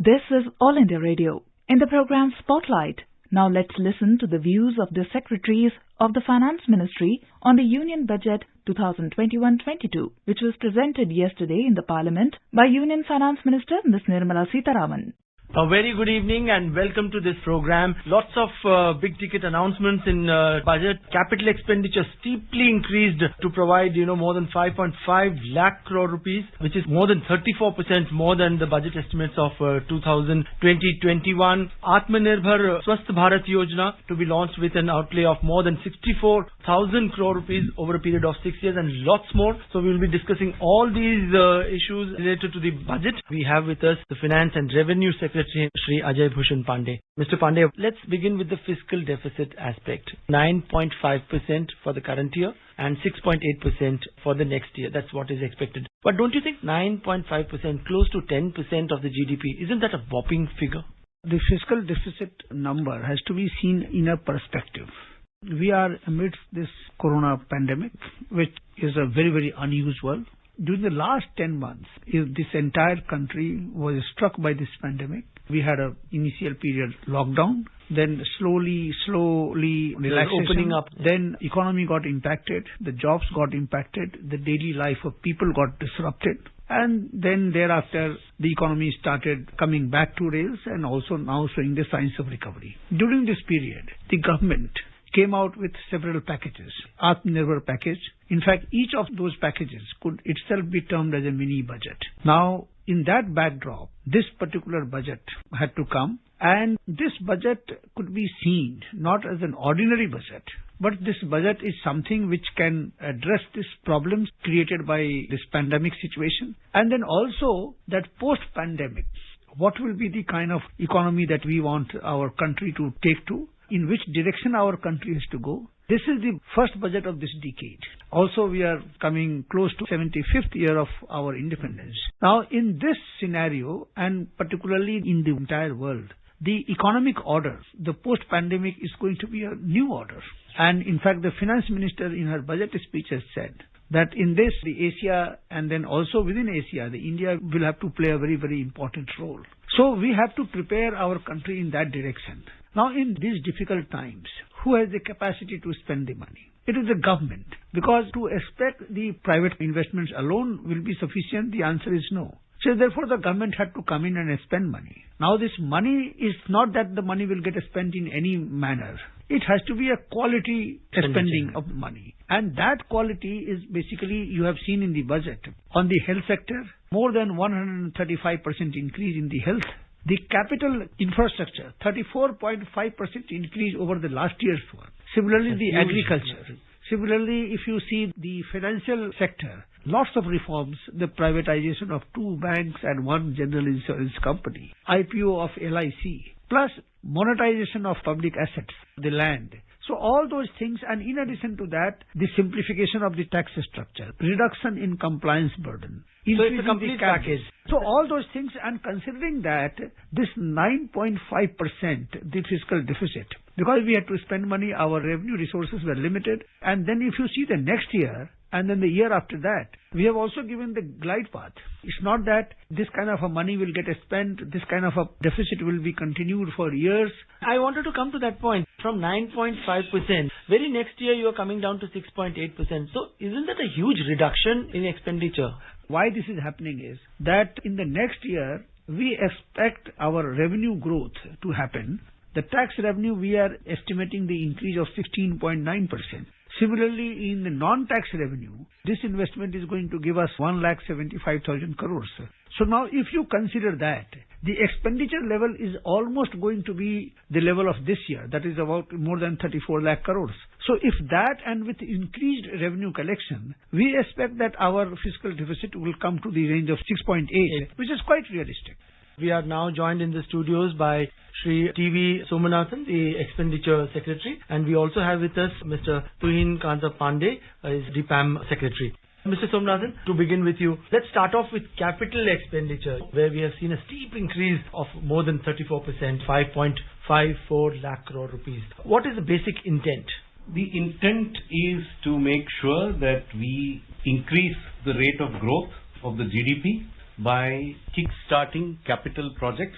This is All India Radio. In the program Spotlight, now let's listen to the views of the Secretaries of the Finance Ministry on the Union Budget 2021-22, which was presented yesterday in the Parliament by Union Finance Minister Ms. Nirmala Sitharaman. A very good evening and welcome to this program. Lots of big ticket announcements in budget. Capital expenditure steeply increased to provide, more than 5.5 lakh crore rupees, which is more than 34% more than the budget estimates of 2020-21. Atmanirbhar Swasth Bharat Yojana to be launched with an outlay of more than 64,000 crore rupees over a period of 6 years and lots more. So we will be discussing all these issues related to the budget. We have with us the Finance and Revenue Secretary Shri Ajay Bhushan Pandey. Mr. Pandey, let's begin with the fiscal deficit aspect. 9.5% for the current year and 6.8% for the next year. That's what is expected. But don't you think 9.5%, close to 10% of the GDP, isn't that a whopping figure? The fiscal deficit number has to be seen in a perspective. We are amidst this corona pandemic, which is a very, very unusual. During the last 10 months, this entire country was struck by this pandemic. We had an initial period lockdown, then slowly relaxation, opening up. Then economy got impacted, the jobs got impacted, the daily life of people got disrupted. And then thereafter, the economy started coming back to rails and also now showing the signs of recovery. During this period, the government came out with several packages, Atmanirbhar package. In fact, each of those packages could itself be termed as a mini budget. Now, in that backdrop, this particular budget had to come, and this budget could be seen not as an ordinary budget, but this budget is something which can address these problems created by this pandemic situation. And then also that post-pandemic, what will be the kind of economy that we want our country to take to? In which direction our country has to go. This is the first budget of this decade. Also, we are coming close to 75th year of our independence. Now, in this scenario, and particularly in the entire world, the economic order, the post-pandemic is going to be a new order. And in fact, the finance minister in her budget speech has said that in this, the Asia and then also within Asia, the India will have to play a very, very important role. So we have to prepare our country in that direction. Now, in these difficult times, who has the capacity to spend the money? It is the government. Because to expect the private investments alone will be sufficient, the answer is no. So therefore, the government had to come in and spend money. Now, this money is not that the money will get spent in any manner. It has to be a quality spending of money. And that quality is basically, you have seen in the budget. On the health sector, more than 135% increase in the health. The capital infrastructure, 34.5% increase over the last year's one. Similarly, the agriculture. Similarly, if you see the financial sector, lots of reforms, the privatization of 2 banks and 1 general insurance company, IPO of LIC, plus monetization of public assets, the land. So all those things, and in addition to that, the simplification of the tax structure, reduction in compliance burden. So it's a complete package. So all those things, and considering that this 9.5%, the fiscal deficit, because we had to spend money, our revenue resources were limited. And then if you see the next year, and then the year after that, we have also given the glide path. It's not that this kind of a money will get spent, this kind of a deficit will be continued for years. I wanted to come to that point. From 9.5%, very next year you are coming down to 6.8%. So isn't that a huge reduction in expenditure? Why this is happening is that in the next year, we expect our revenue growth to happen. The tax revenue, we are estimating the increase of 16.9%. Similarly, in the non-tax revenue, this investment is going to give us 1,75,000 crores. So now if you consider that, the expenditure level is almost going to be the level of this year. That is about more than 34 lakh crores. So if that and with increased revenue collection, we expect that our fiscal deficit will come to the range of 6.8, which is quite realistic. We are now joined in the studios by Shri T.V. Somanathan, the Expenditure Secretary, and we also have with us Mr. Tuhin Kanta Pandey, is DPAM Secretary. Mr. Somanathan, to begin with you, let's start off with capital expenditure, where we have seen a steep increase of more than 34%, 5.54 lakh crore rupees. What is the basic intent? The intent is to make sure that we increase the rate of growth of the GDP by kick-starting capital projects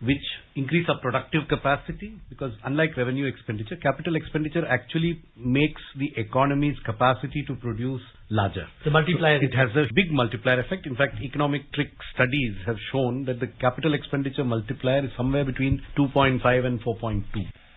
which increase our productive capacity, because unlike revenue expenditure, capital expenditure actually makes the economy's capacity to produce larger. The multiplier. So it has a big multiplier effect. In fact, economic trick studies have shown that the capital expenditure multiplier is somewhere between 2.5 and 4.2,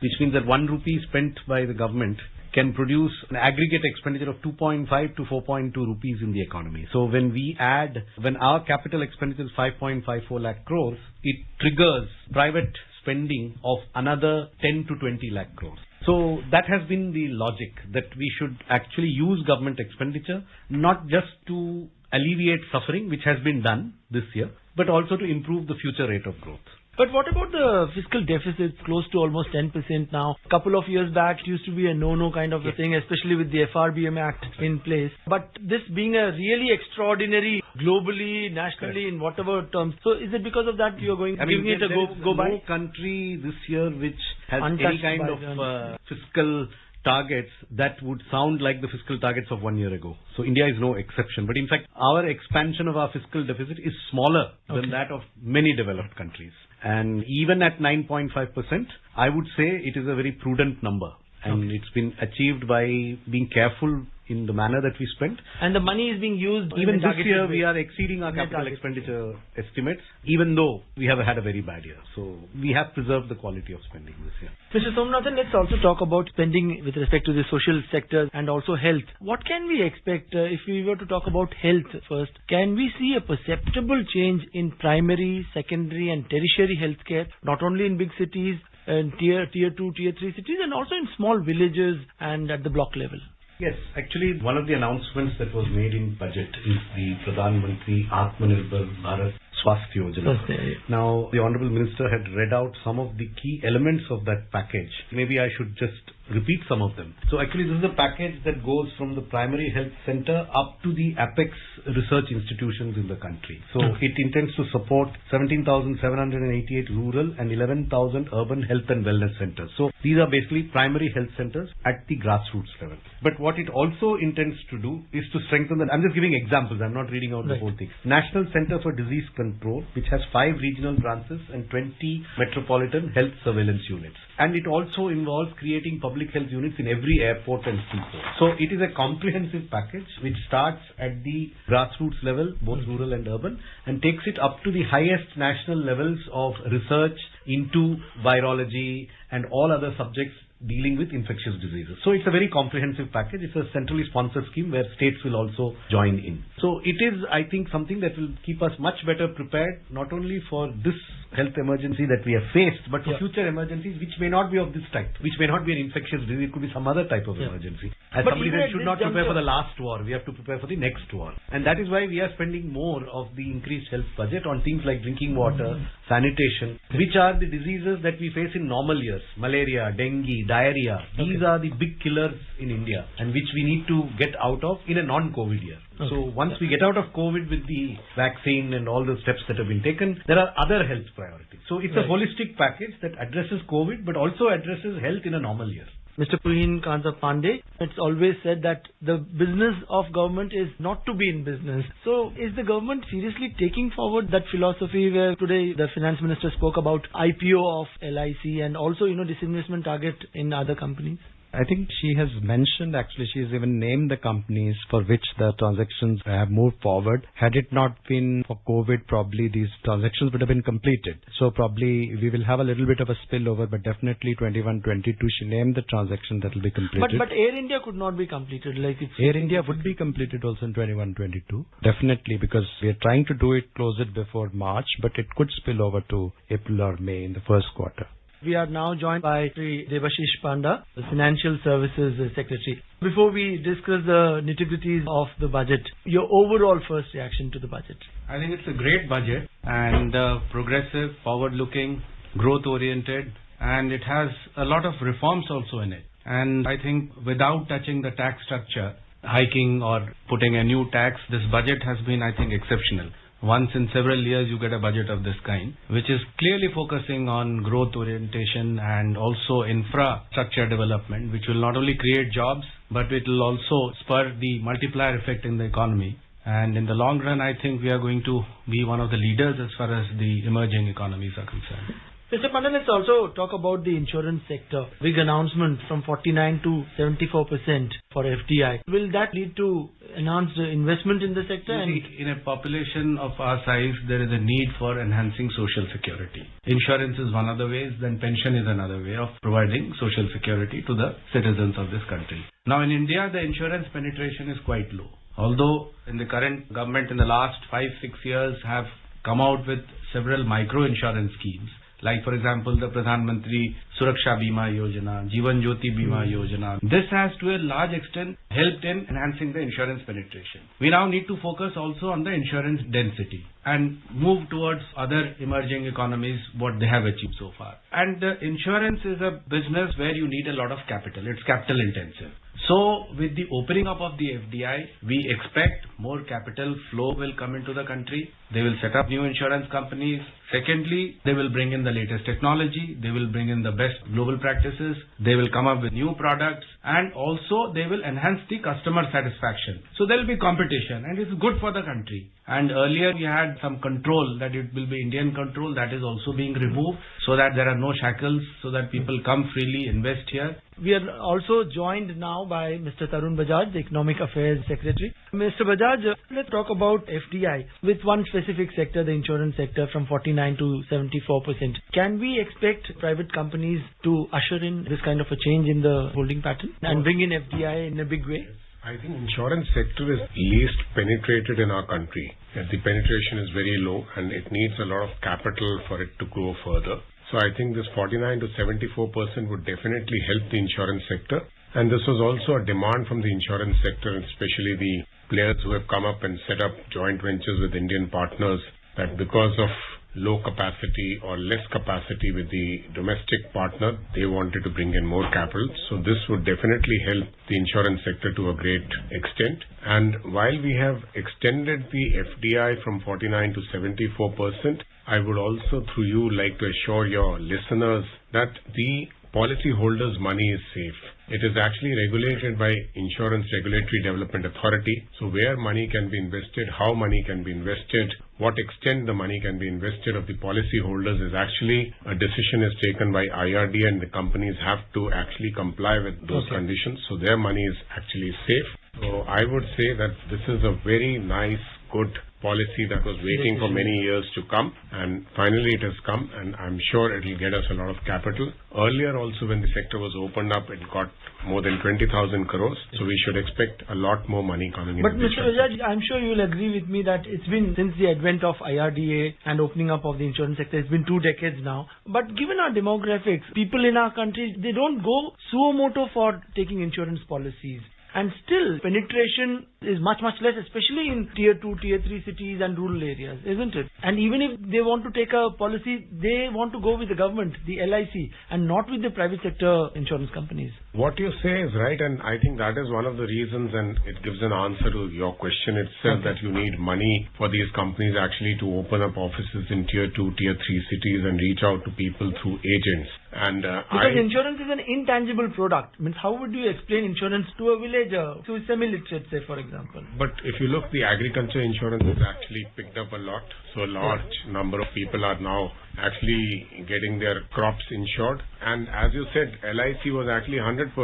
which means that 1 rupee spent by the government can produce an aggregate expenditure of 2.5 to 4.2 rupees in the economy. So when our capital expenditure is 5.54 lakh crores, it triggers private spending of another 10 to 20 lakh crores. So that has been the logic, that we should actually use government expenditure not just to alleviate suffering, which has been done this year, but also to improve the future rate of growth. But what about the fiscal deficit, close to almost 10% now? A couple of years back, it used to be a no-no kind of a thing, especially with the FRBM Act in place. But this being a really extraordinary, globally, nationally, in whatever terms. So is it because of that you're giving it a go by? No country this year which has Untouched any kind of fiscal targets that would sound like the fiscal targets of 1 year ago. So India is no exception. But in fact, our expansion of our fiscal deficit is smaller than that of many developed countries. And even at 9.5%, I would say it is a very prudent number. And it's been achieved by being careful in the manner that we spent. And the money is being used. Even this year, we are exceeding our capital expenditure estimates, even though we have had a very bad year. So we have preserved the quality of spending this year. Mr. Somnathan, let's also talk about spending with respect to the social sector and also health. What can we expect if we were to talk about health first? Can we see a perceptible change in primary, secondary and tertiary healthcare, not only in big cities, and tier 2, tier 3 cities, and also in small villages and at the block level? Yes, actually one of the announcements that was made in budget is the Pradhan Mantri Atmanirbhar Bharat Swasthya Yojana. Now, the Honorable Minister had read out some of the key elements of that package. Maybe I should just repeat some of them. So actually this is a package that goes from the primary health center up to the apex research institutions in the country. So it intends to support 17,788 rural and 11,000 urban health and wellness centers. So these are basically primary health centers at the grassroots level. But what it also intends to do is to strengthen I'm just giving examples, I'm not reading out the whole thing. National Center for Disease Control, which has 5 regional branches and 20 metropolitan health surveillance units. And it also involves creating public health units in every airport and seaport. So it is a comprehensive package which starts at the grassroots level, both rural and urban, and takes it up to the highest national levels of research into virology and all other subjects dealing with infectious diseases. So it's a very comprehensive package. It's a centrally sponsored scheme where states will also join in. So it is, I think, something that will keep us much better prepared, not only for this health emergency that we have faced, but for future emergencies which may not be of this type, which may not be an infectious disease, it could be some other type of emergency. As but somebody said, should not prepare for the last war, we have to prepare for the next war. And that is why we are spending more of the increased health budget on things like drinking water, sanitation, which are the diseases that we face in normal years. Malaria, dengue, diarrhea. These are the big killers in India and which we need to get out of in a non-COVID year. So once we get out of COVID with the vaccine and all the steps that have been taken, there are other health priorities. So it's a holistic package that addresses COVID but also addresses health in a normal year. Mr. Puhin Kanta Pandey, it's always said that the business of government is not to be in business. So is the government seriously taking forward that philosophy where today the finance minister spoke about IPO of LIC and also, disinvestment target in other companies? I think she has mentioned, actually she has even named the companies for which the transactions have moved forward. Had it not been for COVID, probably these transactions would have been completed. So probably we will have a little bit of a spillover, but definitely 21-22 she named the transaction that will be completed. But Air India could not be completed. Air India would be completed also in 21-22. Definitely, because we are trying to close it before March, but it could spill over to April or May in the first quarter. We are now joined by Sri Debashish Panda, the Financial Services Secretary. Before we discuss the nitty-gritties of the budget, your overall first reaction to the budget? I think it's a great budget and progressive, forward-looking, growth-oriented, and it has a lot of reforms also in it. And I think without touching the tax structure, hiking or putting a new tax, this budget has been, I think, exceptional. Once in several years you get a budget of this kind, which is clearly focusing on growth orientation and also infrastructure development, which will not only create jobs, but it will also spur the multiplier effect in the economy. And in the long run, I think we are going to be one of the leaders as far as the emerging economies are concerned. Mr. Panda, let's also talk about the insurance sector. Big announcement from 49 to 74% for FDI. Will that lead to enhanced investment in the sector? In a population of our size, there is a need for enhancing social security. Insurance is one of the ways, then pension is another way of providing social security to the citizens of this country. Now in India, the insurance penetration is quite low. Although in the current government in the last 5-6 years have come out with several micro insurance schemes, like for example the Pradhan Mantri Suraksha Bima Yojana, Jeevan Jyoti Bima Yojana. This has to a large extent helped in enhancing the insurance penetration. We now need to focus also on the insurance density and move towards other emerging economies what they have achieved so far. And insurance is a business where you need a lot of capital. It's capital intensive. So with the opening up of the FDI, we expect more capital flow will come into the country. They will set up new insurance companies. Secondly, they will bring in the latest technology. They will bring in the best global practices. They will come up with new products, and also they will enhance the customer satisfaction. So there will be competition, and it's good for the country. And earlier we had some control that it will be Indian control. That is also being removed so that there are no shackles, so that people come freely, invest here. We are also joined now by Mr. Tarun Bajaj, the Economic Affairs Secretary. Mr. Bajaj, let's talk about FDI with one specific sector, the insurance sector, from 49 to 74%. Can we expect private companies to usher in this kind of a change in the holding pattern and bring in FDI in a big way? I think insurance sector is least penetrated in our country. The penetration is very low and it needs a lot of capital for it to grow further. So I think this 49 to 74% would definitely help the insurance sector. And this was also a demand from the insurance sector, especially the players who have come up and set up joint ventures with Indian partners, that because of low capacity or less capacity with the domestic partner, they wanted to bring in more capital. So this would definitely help the insurance sector to a great extent. And while we have extended the FDI from 49 to 74%, I would also through you like to assure your listeners that the policyholders' money is safe. It is actually regulated by Insurance Regulatory Development Authority. So where money can be invested, how money can be invested, what extent the money can be invested of the policyholders is actually a decision is taken by IRD, and the companies have to actually comply with those conditions. So their money is actually safe. So I would say that this is a very nice, good policy that was waiting for many years to come, and finally it has come, and I'm sure it will get us a lot of capital. Earlier also when the sector was opened up, it got more than 20,000 crores, so we should expect a lot more money coming in. But Mr. Bajaj, I'm sure you will agree with me that it's been since the advent of IRDA and opening up of the insurance sector, it's been 2 decades now. But given our demographics, people in our country, they don't go suo moto for taking insurance policies. And still, penetration is much, much less, especially in tier 2, tier 3 cities and rural areas, isn't it? And even if they want to take a policy, they want to go with the government, the LIC, and not with the private sector insurance companies. What you say is right, and I think that is one of the reasons, and it gives an answer to your question itself, that you need money for these companies actually to open up offices in tier 2, tier 3 cities and reach out to people through agents. And because insurance is an intangible product. Means how would you explain insurance to a villager, to a semi-literate, say, for example? But if you look, the agriculture insurance has actually picked up a lot. So a large number of people are now actually getting their crops insured. And as you said, LIC was actually 100%.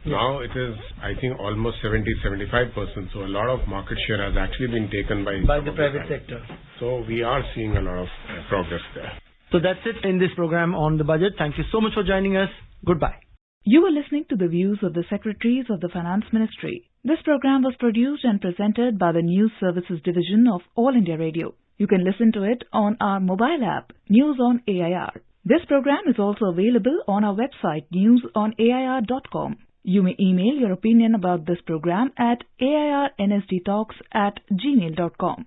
Now it is, I think, almost 70-75%. So a lot of market share has actually been taken by the private sector. So we are seeing a lot of progress there. So that's it in this program on the budget. Thank you so much for joining us. Goodbye. You were listening to the views of the Secretaries of the Finance Ministry. This program was produced and presented by the News Services Division of All India Radio. You can listen to it on our mobile app, News on AIR. This program is also available on our website, newsonair.com. You may email your opinion about this program at airnsdtalks@gmail.com.